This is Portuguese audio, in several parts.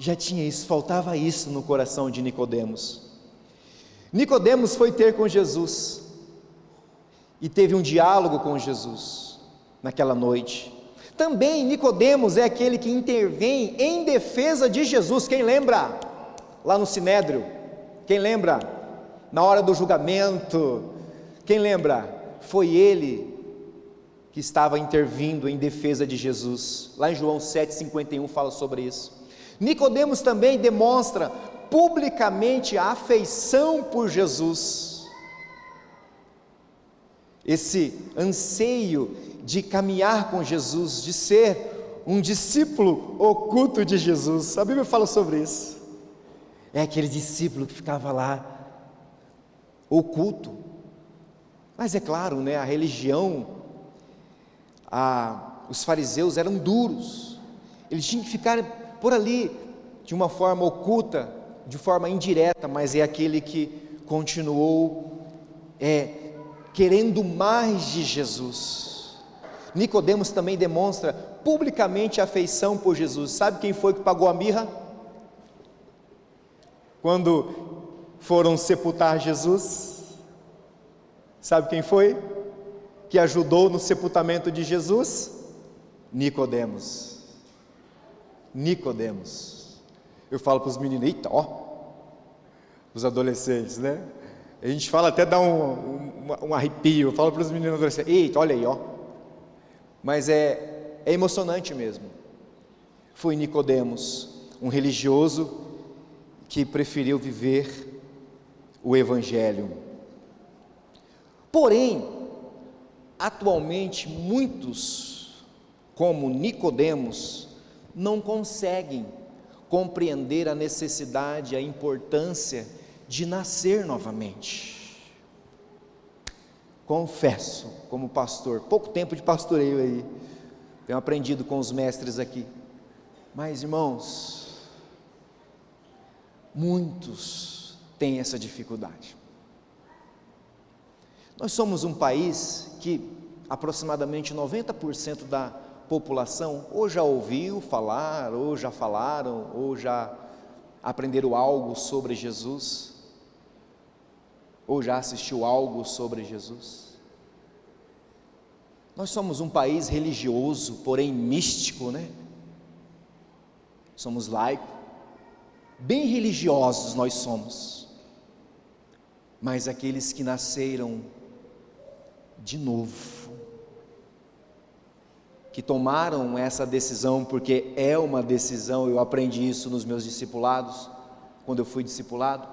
já tinha isso, faltava isso no coração de Nicodemos. Nicodemos foi ter com Jesus, e teve um diálogo com Jesus, naquela noite. Também Nicodemos é aquele que intervém em defesa de Jesus, quem lembra? Lá no Sinédrio, quem lembra? Na hora do julgamento, quem lembra? Foi ele que estava intervindo em defesa de Jesus, lá em João 7,51 fala sobre isso. Nicodemos também demonstra publicamente a afeição por Jesus, esse anseio de caminhar com Jesus, de ser um discípulo oculto de Jesus, a Bíblia fala sobre isso, é aquele discípulo que ficava lá, oculto, mas é claro, né, a religião, os fariseus eram duros, eles tinham que ficar por ali, de uma forma oculta, de forma indireta, mas é aquele que continuou, querendo mais de Jesus. Nicodemos também demonstra publicamente afeição por Jesus. Sabe quem foi que pagou a mirra? Quando foram sepultar Jesus, sabe quem foi que ajudou no sepultamento de Jesus? Nicodemos. Eu falo para os meninos, eita, os adolescentes, né? A gente fala até dá um arrepio. Eu falo para os meninos adolescentes, eita, olha aí, mas é emocionante mesmo. Foi Nicodemos, um religioso que preferiu viver o Evangelho. Porém, atualmente muitos, como Nicodemos, não conseguem compreender a necessidade, a importância de nascer novamente. Confesso, como pastor, pouco tempo de pastoreio aí, tenho aprendido com os mestres aqui, mas irmãos, muitos têm essa dificuldade. Nós somos um país que aproximadamente 90% da população ou já ouviu falar, ou já falaram, ou já aprenderam algo sobre Jesus, ou já assistiu algo sobre Jesus. Nós somos um país religioso, porém místico, né? Somos laicos, bem religiosos nós somos, mas aqueles que nasceram de novo, que tomaram essa decisão, porque é uma decisão, eu aprendi isso nos meus discipulados, quando eu fui discipulado,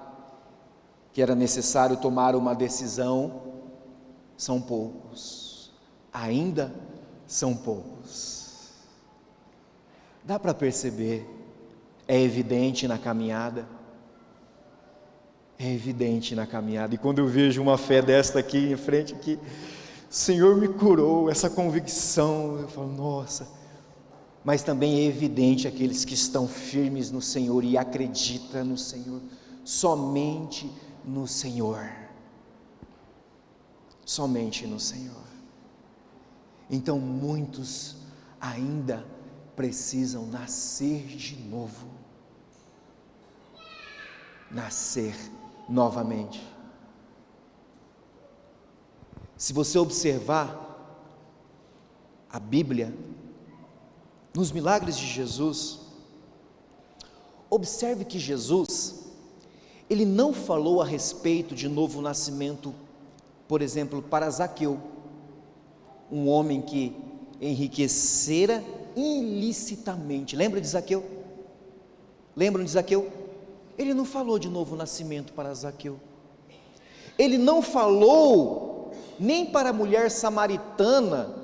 que era necessário tomar uma decisão, são poucos, ainda são poucos. Dá para perceber, é evidente na caminhada, e quando eu vejo uma fé desta aqui em frente, aqui, o Senhor me curou, essa convicção, eu falo, nossa, mas também é evidente aqueles que estão firmes no Senhor e acreditam no Senhor, somente no Senhor, então muitos ainda precisam nascer de novo, nascer novamente. Se você observar a Bíblia, nos milagres de Jesus, observe que Jesus, ele não falou a respeito de novo nascimento, por exemplo, para Zaqueu, um homem que enriquecera ilicitamente. Lembram de Zaqueu? Ele não falou de novo nascimento para Zaqueu. Ele não falou nem para a mulher samaritana,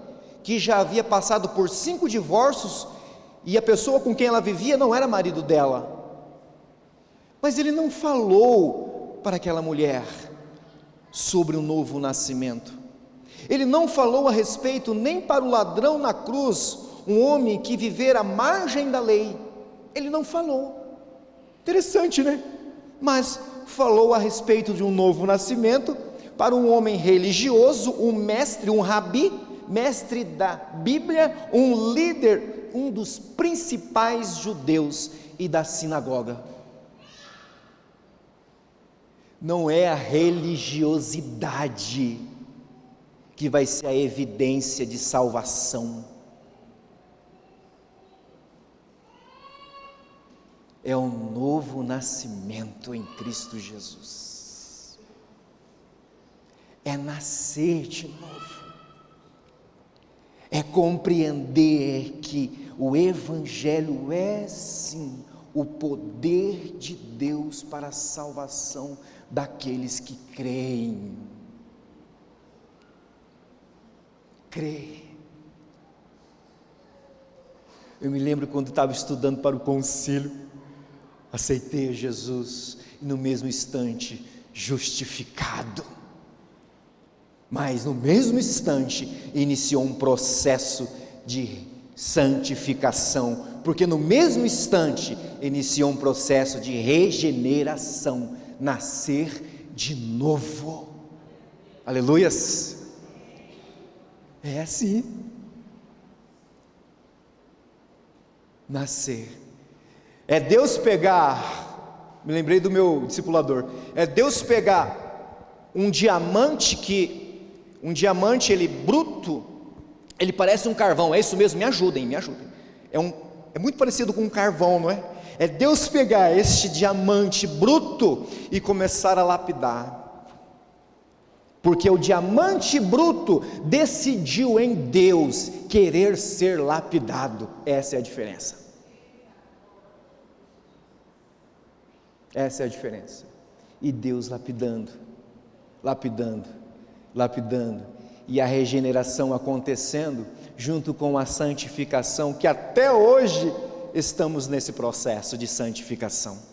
que já havia passado por 5 divórcios, e a pessoa com quem ela vivia não era marido dela, mas ele não falou para aquela mulher sobre o novo nascimento, ele não falou a respeito nem para o ladrão na cruz, um homem que vivera à margem da lei, ele não falou, interessante, né? Mas falou a respeito de um novo nascimento, para um homem religioso, um mestre, um rabi, mestre da Bíblia, um líder um dos principais judeus e da sinagoga. Não é a religiosidade que vai ser a evidência de salvação. É um novo nascimento em Cristo Jesus. É nascer de novo. É compreender que o Evangelho é sim o poder de Deus para a salvação daqueles que creem. Eu me lembro quando estava estudando para o concílio, aceitei a Jesus e no mesmo instante justificado, mas no mesmo instante iniciou um processo de santificação, porque no mesmo instante iniciou um processo de regeneração, nascer de novo. Aleluias! É assim. Nascer. É Deus pegar, me lembrei do meu discipulador, é Deus pegar um diamante ele bruto, ele parece um carvão, é isso mesmo? Me ajudem. É muito parecido com um carvão, não é? É Deus pegar este diamante bruto e começar a lapidar. Porque o diamante bruto decidiu em Deus querer ser lapidado. Essa é a diferença. Essa é a diferença. E Deus lapidando, e a regeneração acontecendo, junto com a santificação, que até hoje estamos nesse processo de santificação.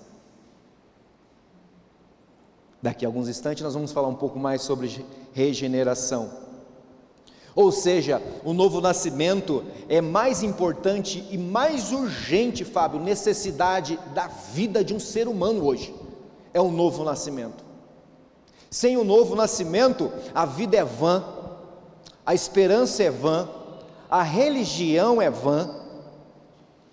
Daqui a alguns instantes nós vamos falar um pouco mais sobre regeneração. Ou seja, o novo nascimento é mais importante e mais urgente, Fábio, necessidade da vida de um ser humano hoje, é o novo nascimento. Sem o novo nascimento, a vida é vã, a esperança é vã, a religião é vã,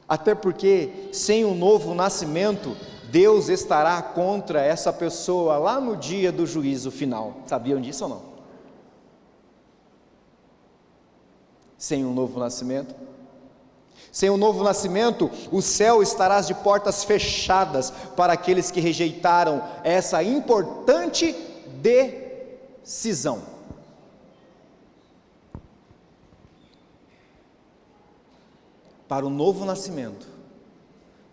até porque sem o novo nascimento, Deus estará contra essa pessoa lá no dia do juízo final. Sabiam disso ou não? Sem um novo nascimento? Sem um novo nascimento, o céu estará de portas fechadas para aqueles que rejeitaram essa importante decisão. Para o novo nascimento,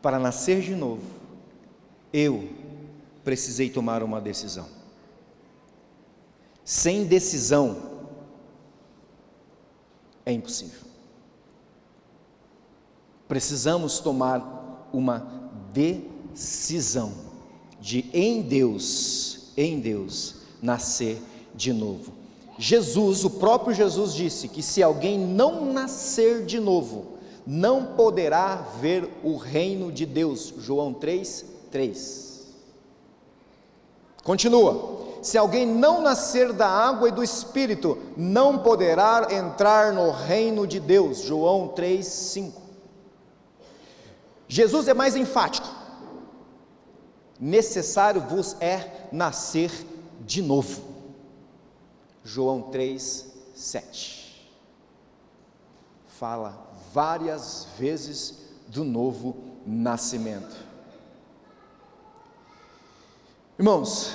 para nascer de novo, eu precisei tomar uma decisão. Sem decisão é impossível. Precisamos tomar uma decisão de em Deus nascer de novo. Jesus, o próprio Jesus disse que se alguém não nascer de novo, não poderá ver o reino de Deus. João 3:3. Continua: se alguém não nascer da água e do Espírito, não poderá entrar no reino de Deus. João 3:5. Jesus é mais enfático: necessário vos é nascer de novo. João 3:7. Fala várias vezes do novo nascimento. Irmãos,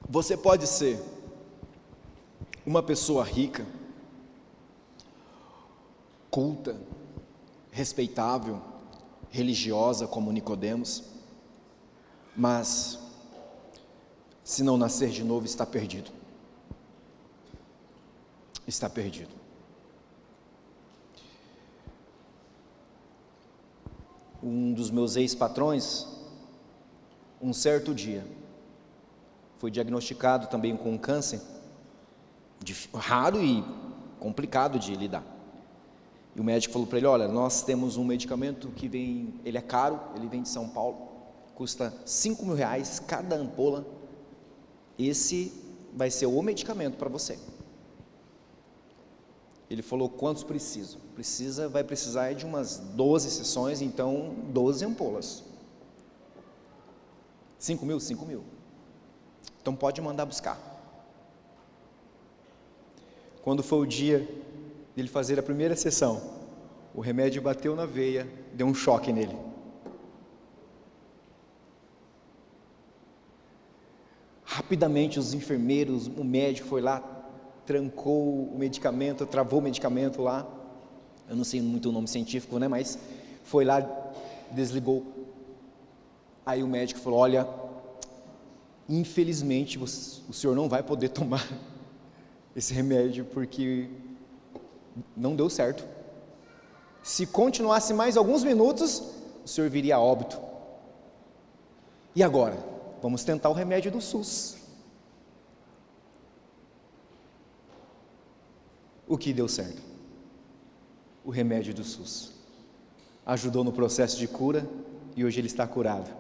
você pode ser uma pessoa rica, culta, respeitável, religiosa como Nicodemos, mas se não nascer de novo, está perdido. Está perdido. Um dos meus ex-patrões, um certo dia, foi diagnosticado também com um câncer, raro e complicado de lidar. E o médico falou para ele: olha, nós temos um medicamento que vem, ele é caro, ele vem de São Paulo, custa R$5.000 cada ampola. Esse vai ser o medicamento para você. Ele falou, quantos preciso? Vai precisar de umas 12 sessões, então 12 ampolas. 5 mil? 5 mil. Então pode mandar buscar. Quando foi o dia dele fazer a primeira sessão, o remédio bateu na veia, deu um choque nele. Rapidamente os enfermeiros, o médico foi lá, trancou o medicamento, travou o medicamento lá, eu não sei muito o nome científico, né, mas foi lá, desligou. Aí o médico falou, olha, infelizmente o senhor não vai poder tomar esse remédio, porque não deu certo. Se continuasse mais alguns minutos, o senhor viria a óbito. E agora? Vamos tentar o remédio do SUS. O que deu certo? O remédio do SUS. Ajudou no processo de cura e hoje ele está curado.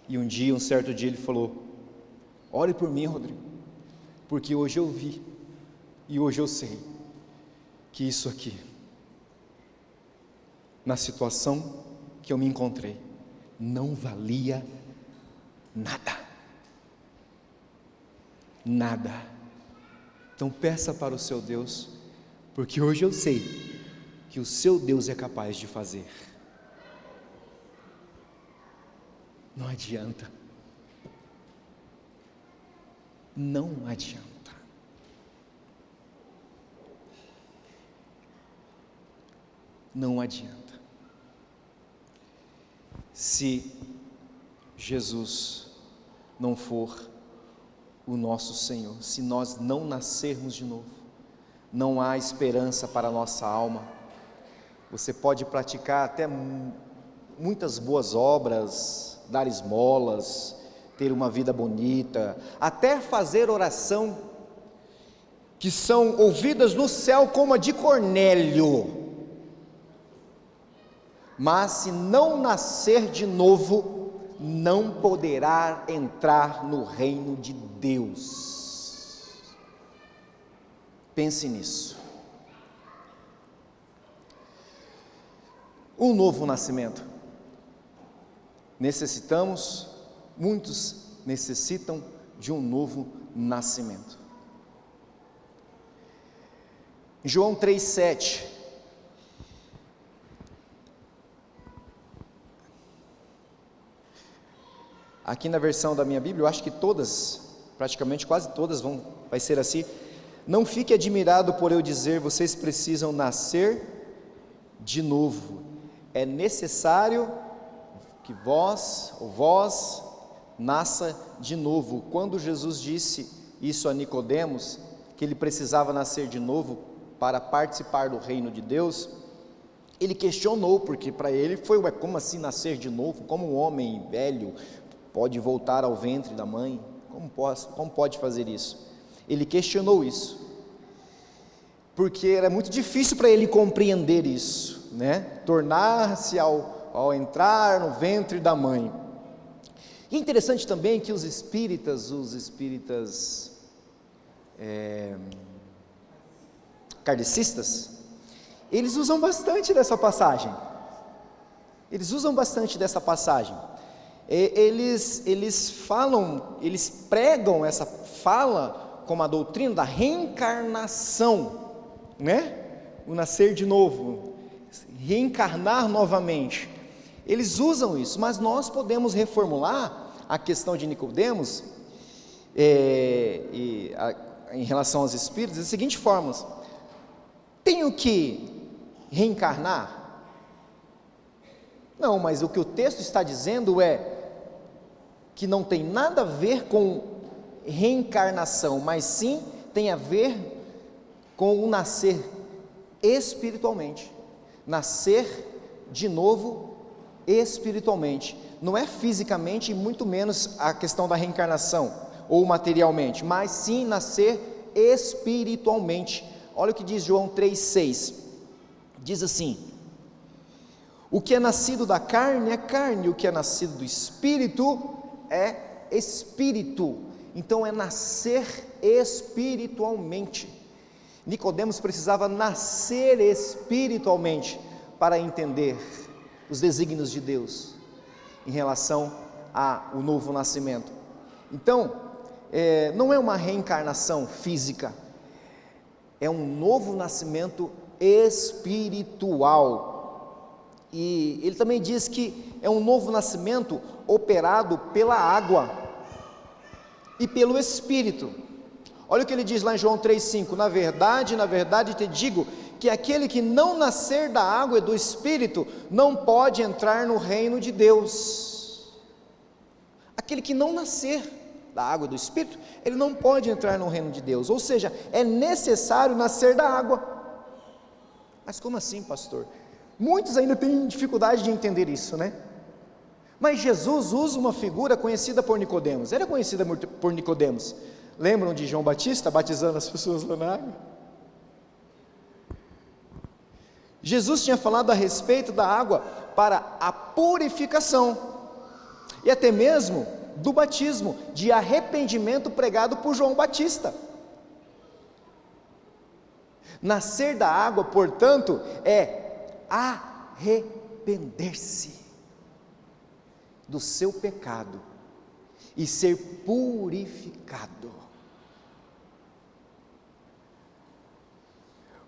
E um certo dia ele falou, ore por mim, Rodrigo, porque hoje eu vi e hoje eu sei que isso aqui, na situação que eu me encontrei, não valia nada. Nada. Então peça para o seu Deus, porque hoje eu sei que o seu Deus é capaz de fazer. Não adianta. Não adianta. Não adianta. Se Jesus não for o nosso Senhor, se nós não nascermos de novo, não há esperança para a nossa alma. Você pode praticar até muitas boas obras, dar esmolas, ter uma vida bonita, até fazer oração, que são ouvidas no céu como a de Cornélio, mas se não nascer de novo, não poderá entrar no reino de Deus. Pense nisso. Um novo nascimento. Muitos necessitam de um novo nascimento. João 3,7. Aqui na versão da minha Bíblia, eu acho que todas, praticamente quase todas vai ser assim. Não fique admirado por eu dizer, vocês precisam nascer de novo. É necessário que vós nasça de novo. Quando Jesus disse isso a Nicodemos, que ele precisava nascer de novo para participar do reino de Deus, ele questionou, porque para ele foi, como assim nascer de novo? Como um homem velho pode voltar ao ventre da mãe? Como pode fazer isso? Ele questionou isso, porque era muito difícil para ele compreender isso, né? Tornar-se ao entrar no ventre da mãe. E é interessante também que os espíritas kardecistas, eles usam bastante dessa passagem. Eles pregam essa fala como a doutrina da reencarnação, né? O nascer de novo, reencarnar novamente. Eles usam isso, mas nós podemos reformular a questão de Nicodemos em relação aos espíritos da seguinte forma: tenho que reencarnar? Não, mas o que o texto está dizendo é que não tem nada a ver com reencarnação, mas sim tem a ver com o nascer espiritualmente, nascer de novo espiritualmente, não é fisicamente e muito menos a questão da reencarnação ou materialmente, mas sim nascer espiritualmente. Olha o que diz João 3,6, diz assim: o que é nascido da carne é carne, o que é nascido do Espírito é Espírito. Então é nascer espiritualmente. Nicodemos precisava nascer espiritualmente para entender os desígnios de Deus em relação ao novo nascimento. Então, não é uma reencarnação física, é um novo nascimento espiritual. E ele também diz que é um novo nascimento operado pela água e pelo Espírito. Olha o que ele diz lá em João 3,5: na verdade te digo, que aquele que não nascer da água e do Espírito, não pode entrar no reino de Deus. Aquele que não nascer da água e do Espírito, ele não pode entrar no reino de Deus, ou seja, é necessário nascer da água. Mas como assim, pastor? Muitos ainda têm dificuldade de entender isso, né? Mas Jesus usa uma figura conhecida por Nicodemos, era conhecida por Nicodemos. Lembram de João Batista batizando as pessoas lá na água? Jesus tinha falado a respeito da água para a purificação, e até mesmo do batismo, de arrependimento pregado por João Batista. Nascer da água, portanto, é arrepender-se do seu pecado e ser purificado.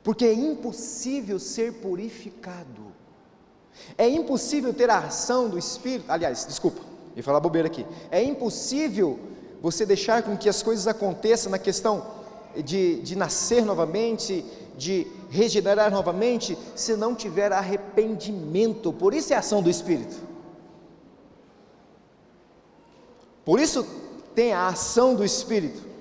Porque é impossível ser purificado, é impossível ter a ação do Espírito, ia falar bobeira aqui, é impossível você deixar com que as coisas aconteçam na questão de nascer novamente, de regenerar novamente, se não tiver arrependimento. Por isso é a ação do Espírito, por isso tem a ação do Espírito.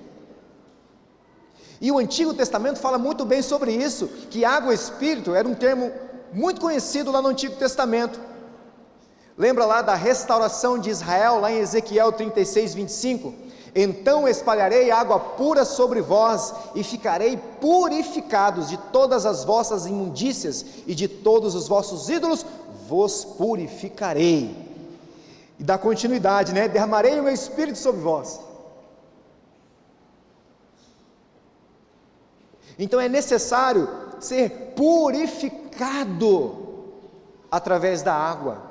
E o Antigo Testamento fala muito bem sobre isso, que água e Espírito era um termo muito conhecido lá no Antigo Testamento. Lembra lá da restauração de Israel, lá em Ezequiel 36:25? Então espalharei água pura sobre vós, e ficarei purificados de todas as vossas imundícias, e de todos os vossos ídolos vos purificarei. E dá continuidade, né? Derramarei o meu Espírito sobre vós. Então é necessário ser purificado através da água.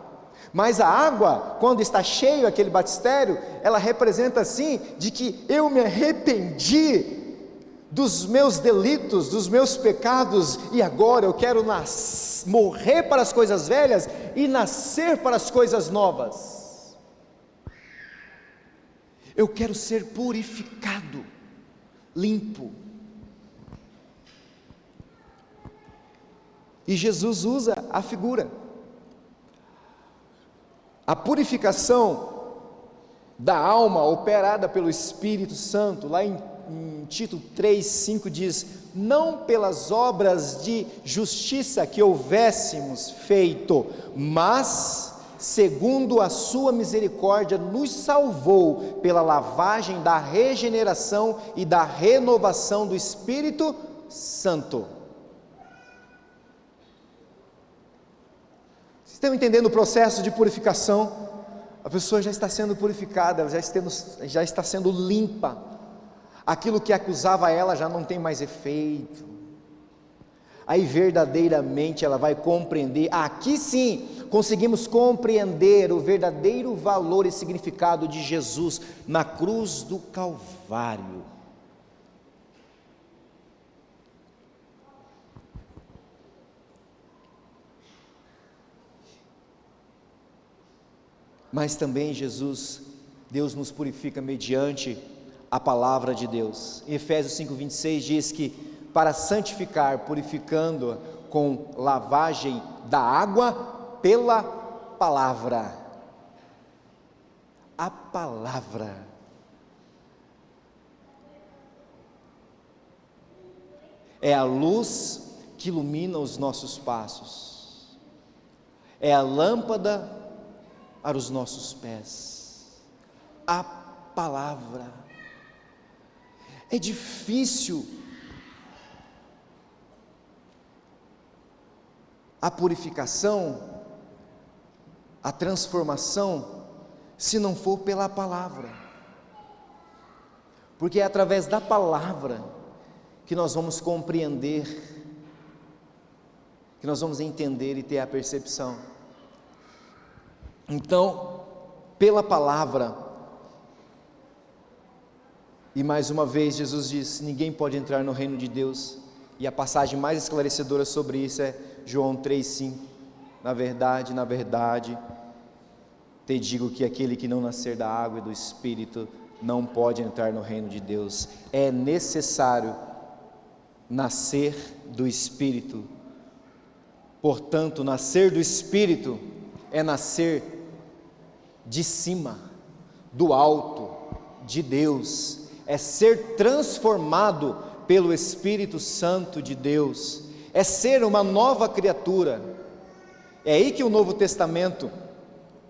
Mas a água, quando está cheio aquele batistério, ela representa assim, de que eu me arrependi dos meus delitos, dos meus pecados, e agora eu quero morrer para as coisas velhas e nascer para as coisas novas. Eu quero ser purificado, limpo. E Jesus usa a figura, a purificação da alma operada pelo Espírito Santo. Lá em Tito 3,5 diz: não pelas obras de justiça que houvéssemos feito, mas segundo a sua misericórdia nos salvou pela lavagem da regeneração e da renovação do Espírito Santo. Estão entendendo o processo de purificação? A pessoa já está sendo purificada, ela já está sendo limpa, aquilo que acusava ela já não tem mais efeito, aí verdadeiramente ela vai compreender. Aqui sim, conseguimos compreender o verdadeiro valor e significado de Jesus na cruz do Calvário. Mas também Deus nos purifica mediante a palavra de Deus. Em Efésios 5:26 diz que para santificar, purificando com lavagem da água pela palavra. A palavra. É a luz que ilumina os nossos passos. É a lâmpada para os nossos pés, a palavra. É difícil a purificação, a transformação, se não for pela palavra. porque é através da palavra que nós vamos compreender, que nós vamos entender e ter a percepção. Então, pela palavra, e mais uma vez Jesus diz: ninguém pode entrar no reino de Deus, e a passagem mais esclarecedora sobre isso é João 3,5, na verdade, te digo que aquele que não nascer da água e do Espírito não pode entrar no reino de Deus. É necessário nascer do Espírito. Portanto, nascer do Espírito é nascer de cima, do alto, de Deus, é ser transformado pelo Espírito Santo de Deus, é ser uma nova criatura. É aí que o Novo Testamento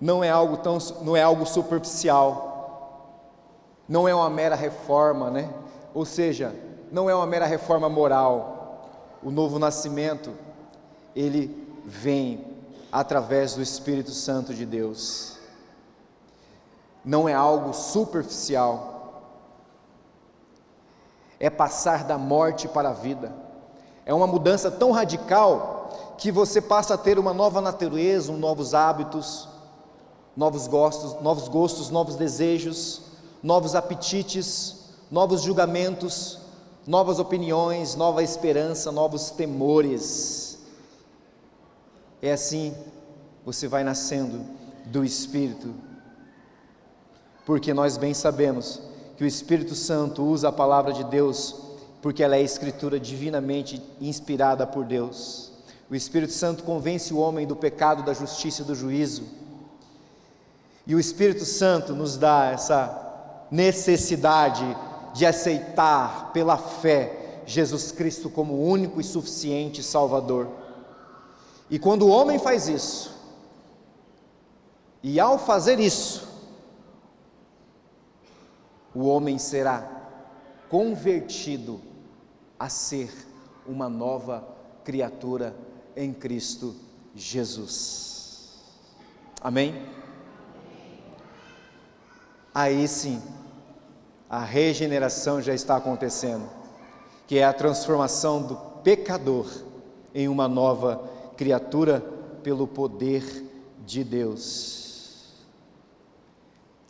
não é algo superficial, não é uma mera reforma, né? Ou seja, não é uma mera reforma moral. O novo nascimento, ele vem através do Espírito Santo de Deus. Não é algo superficial, é passar da morte para a vida. É uma mudança tão radical que você passa a ter uma nova natureza, novos hábitos, novos gostos, novos desejos, novos apetites, novos julgamentos, novas opiniões, nova esperança, novos temores. É assim, você vai nascendo do Espírito, porque nós bem sabemos que o Espírito Santo usa a palavra de Deus, porque ela é escritura divinamente inspirada por Deus. O Espírito Santo convence o homem do pecado, da justiça e do juízo, e o Espírito Santo nos dá essa necessidade de aceitar pela fé Jesus Cristo como o único e suficiente Salvador. E quando o homem faz isso, e ao fazer isso, o homem será convertido a ser uma nova criatura em Cristo Jesus. Amém? Aí sim, a regeneração já está acontecendo, que é a transformação do pecador em uma nova criatura pelo poder de Deus.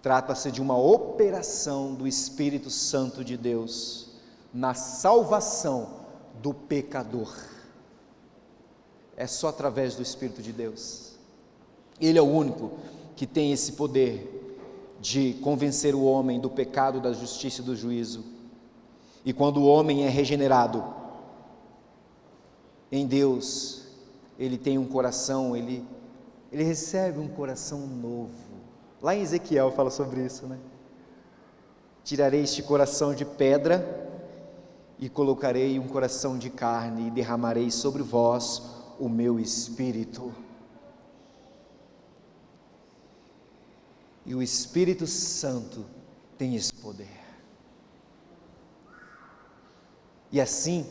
Trata-se de uma operação do Espírito Santo de Deus na salvação do pecador. É só através do Espírito de Deus. Ele é o único que tem esse poder de convencer o homem do pecado, da justiça e do juízo. E quando o homem é regenerado em Deus, ele tem um coração, ele recebe um coração novo. Lá em Ezequiel fala sobre isso, né? Tirarei este coração de pedra e colocarei um coração de carne e derramarei sobre vós o meu Espírito. E o Espírito Santo tem esse poder. E assim,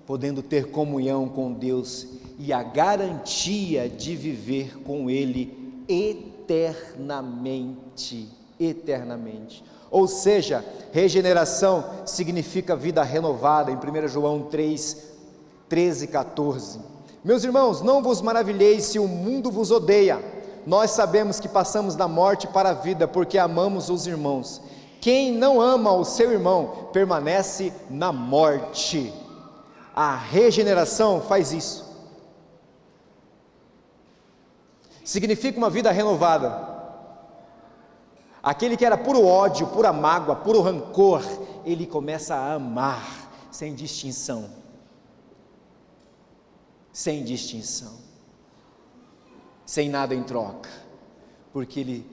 podendo ter comunhão com Deus e a garantia de viver com Ele eternamente. Ou seja, regeneração significa vida renovada, em 1 João 3, 13 e 14. Meus irmãos, não vos maravilheis se o mundo vos odeia. Nós sabemos que passamos da morte para a vida, porque amamos os irmãos. Quem não ama o seu irmão, permanece na morte. A regeneração faz isso. Significa uma vida renovada. Aquele que era puro ódio, pura mágoa, puro rancor, ele começa a amar, sem distinção. Sem distinção. Sem nada em troca, porque ele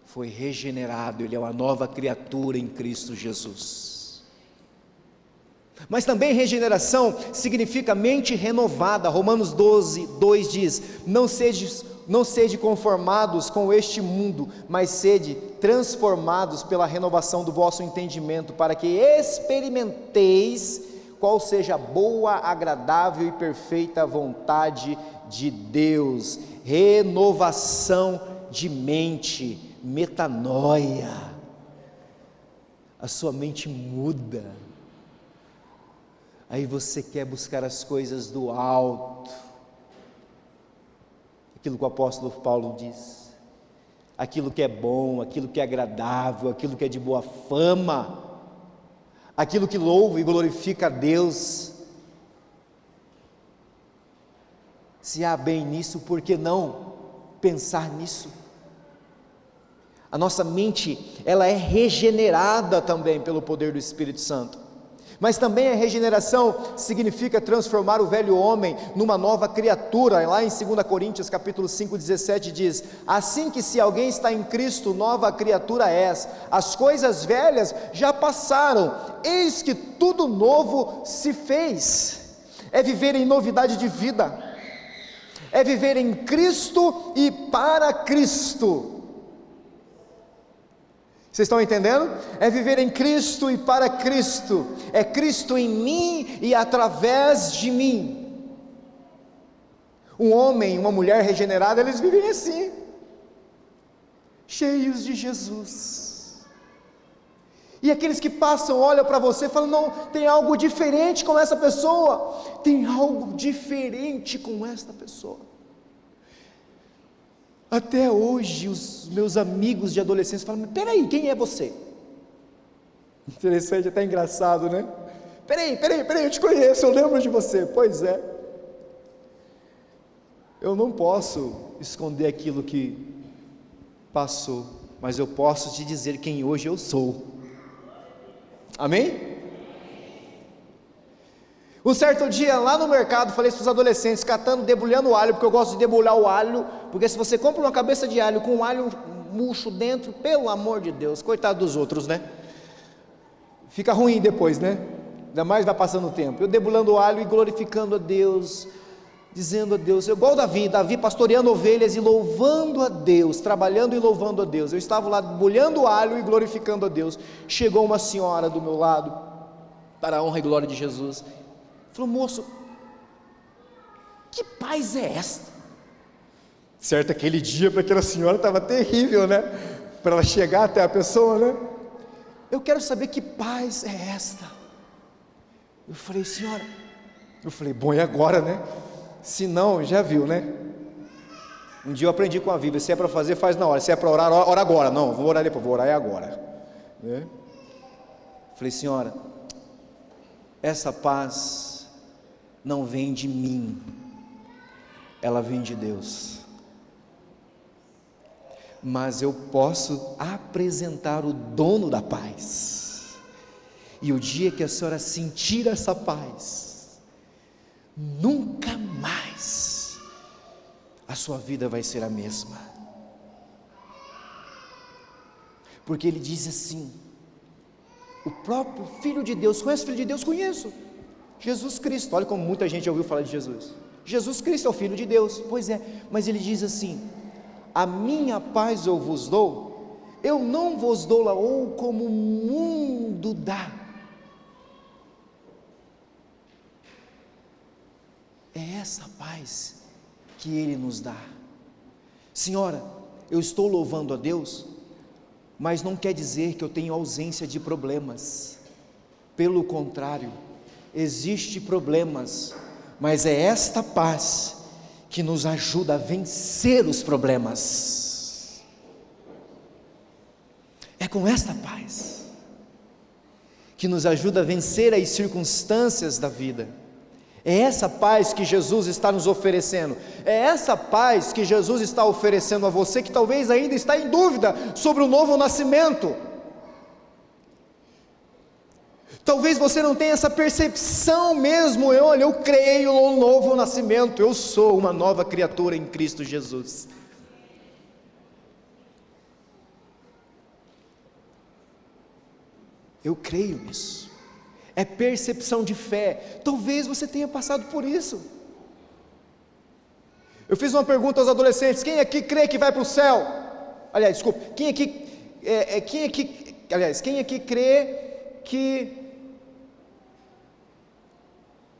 foi regenerado, ele é uma nova criatura em Cristo Jesus. Mas também regeneração significa mente renovada. Romanos 12, 2 diz: não sede conformados com este mundo, mas sede transformados pela renovação do vosso entendimento, para que experimenteis qual seja a boa, agradável e perfeita vontade de Deus. Renovação de mente, metanoia. a sua mente muda, aí você quer buscar as coisas do alto, aquilo que o apóstolo Paulo diz, aquilo que é bom, aquilo que é agradável, aquilo que é de boa fama, aquilo que louva e glorifica a Deus. Se há bem nisso, por que não pensar nisso? A nossa mente, ela é regenerada também pelo poder do Espírito Santo, mas também a regeneração significa transformar o velho homem numa nova criatura. Lá em 2 Coríntios capítulo 5:17 diz: assim que se alguém está em Cristo, nova criatura és, as coisas velhas já passaram, eis que tudo novo se fez. É viver em novidade de vida, é viver em Cristo e para Cristo. Vocês estão entendendo? É viver em Cristo e para Cristo, é Cristo em mim e através de mim. Um homem e uma mulher regenerada, eles vivem assim, cheios de Jesus. E aqueles que passam, olham para você e falam: não, tem algo diferente com essa pessoa, tem algo diferente com esta pessoa. Até hoje os meus amigos de adolescência falam: peraí, quem é você? Interessante, até engraçado, né? Peraí, eu te conheço, eu lembro de você. Pois é, eu não posso esconder aquilo que passou, mas eu posso te dizer quem hoje eu sou. Amém? Um certo dia lá no mercado, falei para os adolescentes, debulhando o alho, porque eu gosto de debulhar o alho, porque se você compra uma cabeça de alho com um alho murcho dentro, pelo amor de Deus, coitado dos outros, né? Fica ruim depois, né? Ainda mais vai passando o tempo. Eu debulhando o alho e glorificando a Deus, dizendo a Deus, eu igual Davi pastoreando ovelhas e louvando a Deus, trabalhando e louvando a Deus. Eu estava lá debulhando o alho e glorificando a Deus. Chegou uma senhora do meu lado, para a honra e glória de Jesus, falou: moço, que paz é esta? Certo, aquele dia para aquela senhora estava terrível, né? Para ela chegar até a pessoa, né? Eu quero saber que paz é esta. Eu falei: senhora, bom, e agora, né? Se não, já viu, né? Um dia eu aprendi com a Bíblia: se é para fazer, faz na hora, se é para orar, ora agora. Não, vou orar depois, vou orar agora, né? Falei: senhora, essa paz não vem de mim, ela vem de Deus, mas eu posso apresentar o dono da paz, e o dia que a senhora sentir essa paz, nunca mais a sua vida vai ser a mesma, porque ele diz assim, o próprio Filho de Deus, conhece o Filho de Deus? Conheço, Jesus Cristo. Olha como muita gente ouviu falar de Jesus. Jesus Cristo é o Filho de Deus. Pois é, mas ele diz assim: a minha paz eu vos dou, eu não vos dou lá ou como o mundo dá. É essa paz que ele nos dá. Senhora, eu estou louvando a Deus, mas não quer dizer que eu tenho ausência de problemas. Pelo contrário, existem problemas, mas é esta paz que nos ajuda a vencer os problemas. É com esta paz que nos ajuda a vencer as circunstâncias da vida. É essa paz que Jesus está nos oferecendo. É essa paz que Jesus está oferecendo a você que talvez ainda está em dúvida sobre o novo nascimento. Talvez você não tenha essa percepção mesmo. Eu creio no novo nascimento, eu sou uma nova criatura em Cristo Jesus. Eu creio nisso. É percepção de fé. Talvez você tenha passado por isso. Eu fiz uma pergunta aos adolescentes: quem aqui crê que vai para o céu? Aliás, desculpa, quem aqui crê que...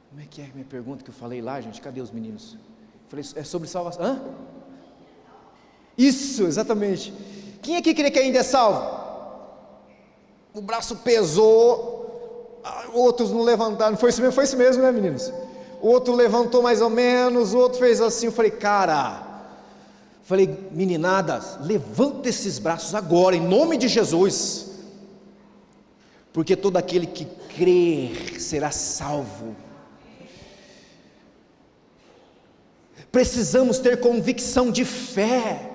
Como é que é a minha pergunta que eu falei lá, gente? Cadê os meninos? Eu falei, é sobre salvação. Hã? Isso, exatamente. Quem aqui crê que ainda é salvo? o braço pesou, outros não levantaram, foi isso mesmo, né, meninos? O outro levantou mais ou menos, o outro fez assim. Eu falei, meninadas, levanta esses braços agora, em nome de Jesus, porque todo aquele que crer será salvo. Precisamos ter convicção de fé,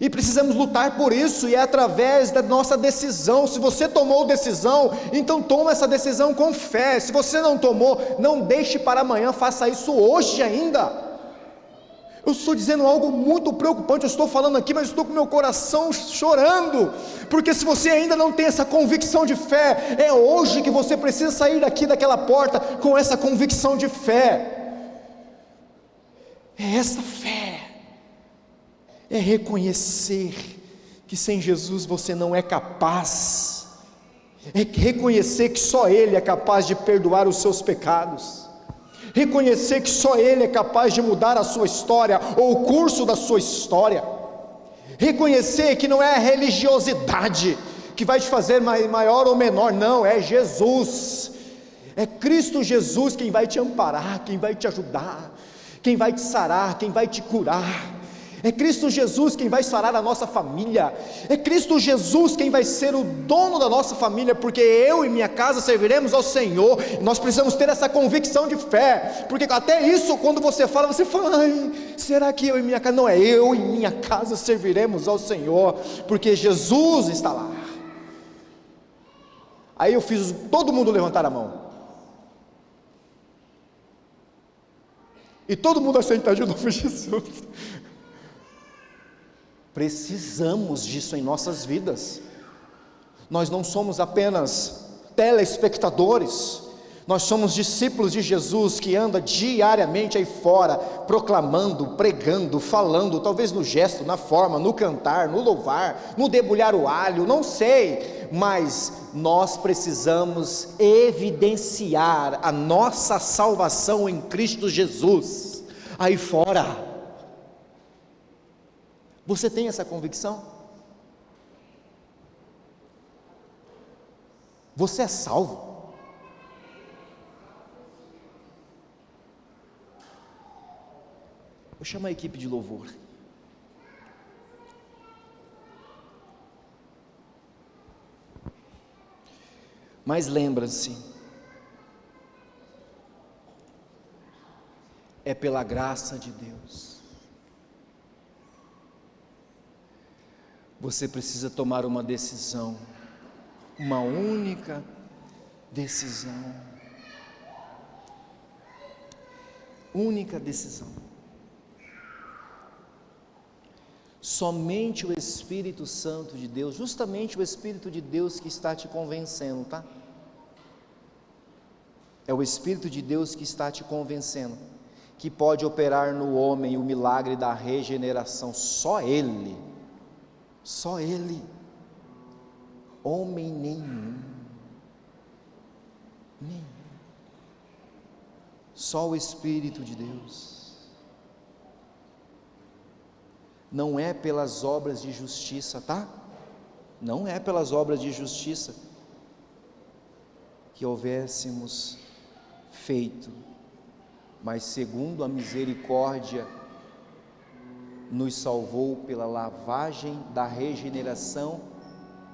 e precisamos lutar por isso, e é através da nossa decisão. Se você tomou decisão, então toma essa decisão com fé. Se você não tomou, não deixe para amanhã, faça isso hoje ainda. Eu estou dizendo algo muito preocupante, eu estou falando aqui, mas estou com meu coração chorando, porque se você ainda não tem essa convicção de fé, é hoje que você precisa sair daqui daquela porta com essa convicção de fé. É essa fé, é reconhecer que sem Jesus você não é capaz, é reconhecer que só Ele é capaz de perdoar os seus pecados, reconhecer que só Ele é capaz de mudar a sua história, ou o curso da sua história, reconhecer que não é a religiosidade que vai te fazer maior ou menor, não, é Jesus, é Cristo Jesus quem vai te amparar, quem vai te ajudar, quem vai te sarar, quem vai te curar. É Cristo Jesus quem vai sarar a nossa família, é Cristo Jesus quem vai ser o dono da nossa família, porque eu e minha casa serviremos ao Senhor. Nós precisamos ter essa convicção de fé, porque até isso, quando você fala, ai, será que eu e minha casa? Não, é eu e minha casa serviremos ao Senhor, porque Jesus está lá. Aí eu fiz todo mundo levantar a mão, e todo mundo aceitar de novo Jesus. Precisamos disso em nossas vidas. Nós não somos apenas telespectadores, nós somos discípulos de Jesus que anda diariamente aí fora, proclamando, pregando, falando, talvez no gesto, na forma, no cantar, no louvar, no debulhar o alho, não sei, mas nós precisamos evidenciar a nossa salvação em Cristo Jesus aí fora. Você tem essa convicção? Você é salvo? Eu chamo a equipe de louvor. Mas lembra-se, é pela graça de Deus. Você precisa tomar uma decisão, uma única decisão, única decisão. Somente o Espírito Santo de Deus, justamente o Espírito de Deus que está te convencendo, tá? É o Espírito de Deus que está te convencendo, que pode operar no homem o milagre da regeneração, só Ele, homem nenhum, só o Espírito de Deus. Não é pelas obras de justiça, tá? Não é pelas obras de justiça que houvéssemos feito, mas segundo a misericórdia, nos salvou pela lavagem da regeneração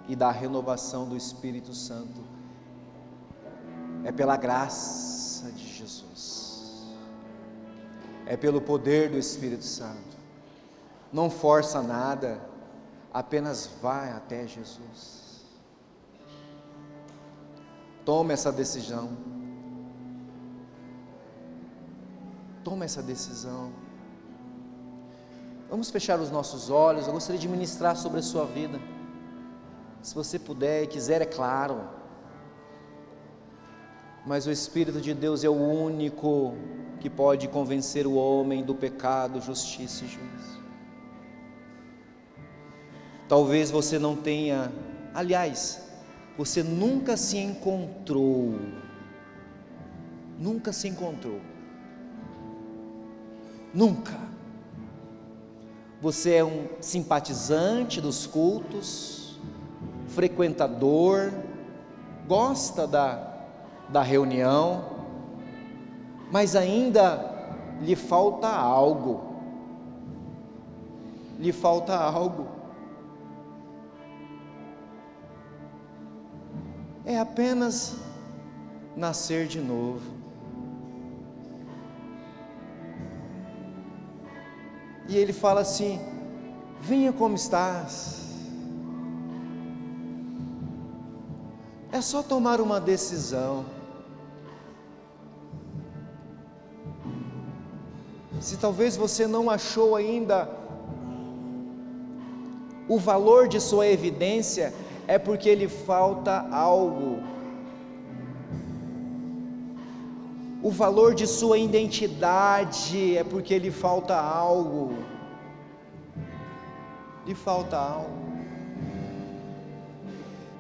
e da renovação do Espírito Santo. É pela graça de Jesus, é pelo poder do Espírito Santo. Não força nada, apenas vai até Jesus. Toma essa decisão. Toma essa decisão. Vamos fechar os nossos olhos. Eu gostaria de ministrar sobre a sua vida. Se você puder e quiser, é claro. Mas o Espírito de Deus é o único que pode convencer o homem do pecado, justiça e juízo. Talvez você não tenha, aliás, você nunca se encontrou. Nunca. Você é um simpatizante dos cultos, frequentador, gosta da reunião, mas ainda lhe falta algo. Lhe falta algo. É apenas nascer de novo. E ele fala assim: venha como estás. É só tomar uma decisão. Se talvez você não achou ainda o valor de sua evidência, é porque lhe falta algo. O valor de sua identidade é porque lhe falta algo. Lhe falta algo.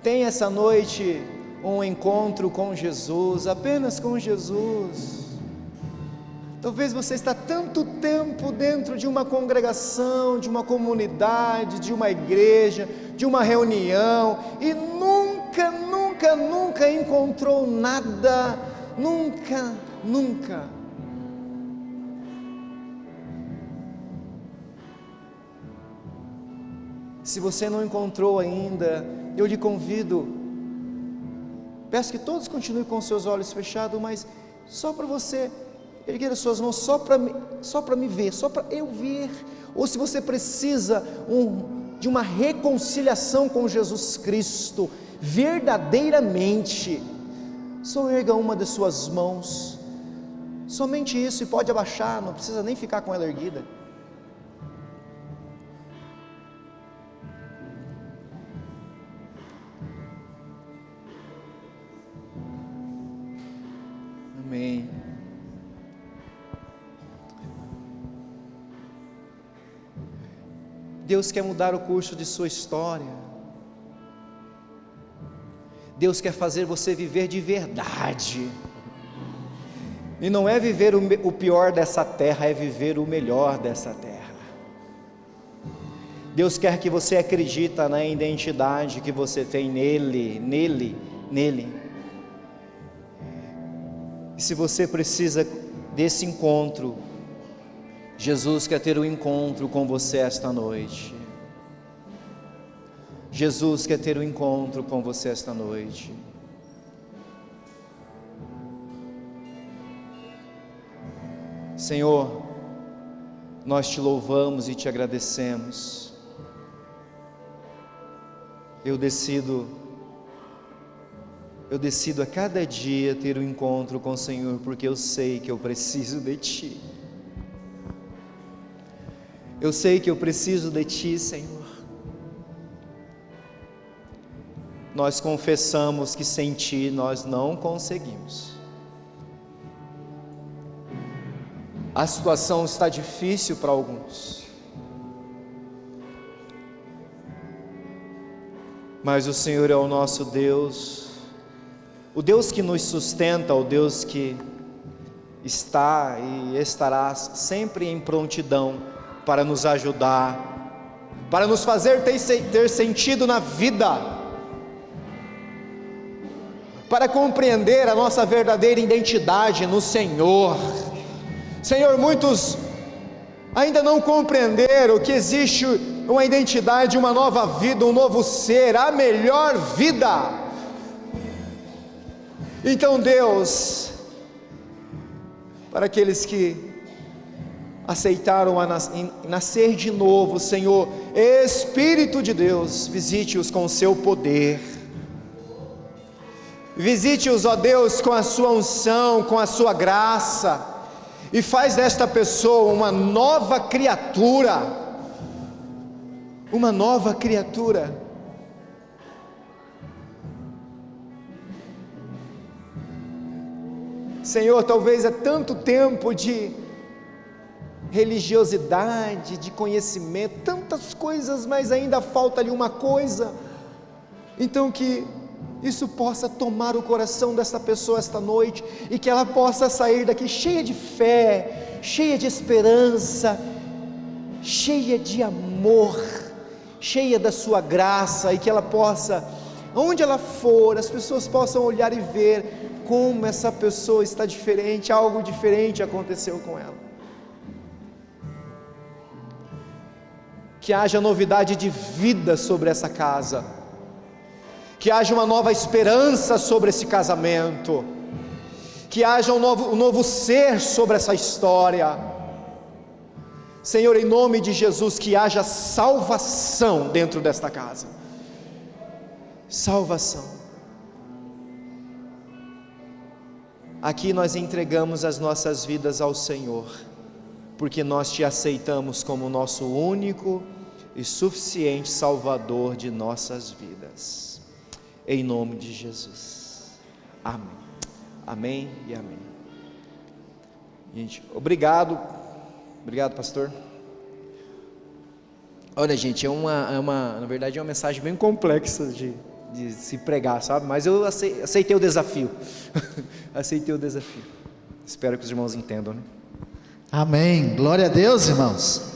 Tem essa noite um encontro com Jesus, apenas com Jesus. Talvez você está tanto tempo dentro de uma congregação, de uma comunidade, de uma igreja, de uma reunião, e nunca encontrou nada, nunca. Se você não encontrou ainda, eu lhe convido, peço que todos continuem com seus olhos fechados, mas só para você erguer as suas mãos, só para me ver, só para eu ver. Ou se você precisa de uma reconciliação com Jesus Cristo, verdadeiramente, só erga uma das suas mãos, somente isso, e pode abaixar, não precisa nem ficar com ela erguida. Amém. Deus quer mudar o curso de sua história. Deus quer fazer você viver de verdade. E não é viver o pior dessa terra, é viver o melhor dessa terra. Deus quer que você acredite na identidade que você tem nele. E se você precisa desse encontro, Jesus quer ter um encontro com você esta noite. Jesus quer ter um encontro com você esta noite. Senhor, nós te louvamos e te agradecemos. Eu decido a cada dia ter um encontro com o Senhor, porque eu sei que eu preciso de Ti. Eu sei que eu preciso de Ti, Senhor. Nós confessamos que sem Ti nós não conseguimos. A situação está difícil para alguns, mas o Senhor é o nosso Deus, o Deus que nos sustenta, o Deus que está e estará sempre em prontidão para nos ajudar, para nos fazer ter sentido na vida, para compreender a nossa verdadeira identidade no Senhor. Senhor, muitos ainda não compreenderam que existe uma identidade, uma nova vida, um novo ser, a melhor vida. Então, Deus, para aqueles que aceitaram nascer de novo, Senhor, Espírito de Deus, visite-os com o seu poder, visite-os, ó Deus, com a sua unção, com a sua graça, e faz desta pessoa uma nova criatura, uma nova criatura. Senhor, talvez é tanto tempo de religiosidade, de conhecimento, tantas coisas, mas ainda falta-lhe uma coisa. Então que isso possa tomar o coração desta pessoa esta noite, e que ela possa sair daqui cheia de fé, cheia de esperança, cheia de amor, cheia da sua graça, e que ela possa, onde ela for, as pessoas possam olhar e ver como essa pessoa está diferente, algo diferente aconteceu com ela. Que haja novidade de vida sobre essa casa, que haja uma nova esperança sobre esse casamento, que haja um novo ser sobre essa história. Senhor, em nome de Jesus, que haja salvação dentro desta casa, salvação. Aqui nós entregamos as nossas vidas ao Senhor, porque nós Te aceitamos como nosso único e suficiente Salvador de nossas vidas, em nome de Jesus, amém, amém e amém. Gente, obrigado, pastor. Olha, gente, na verdade é uma mensagem bem complexa de se pregar, sabe? Mas eu aceitei o desafio, aceitei o desafio, espero que os irmãos entendam, né? Amém, glória a Deus, irmãos.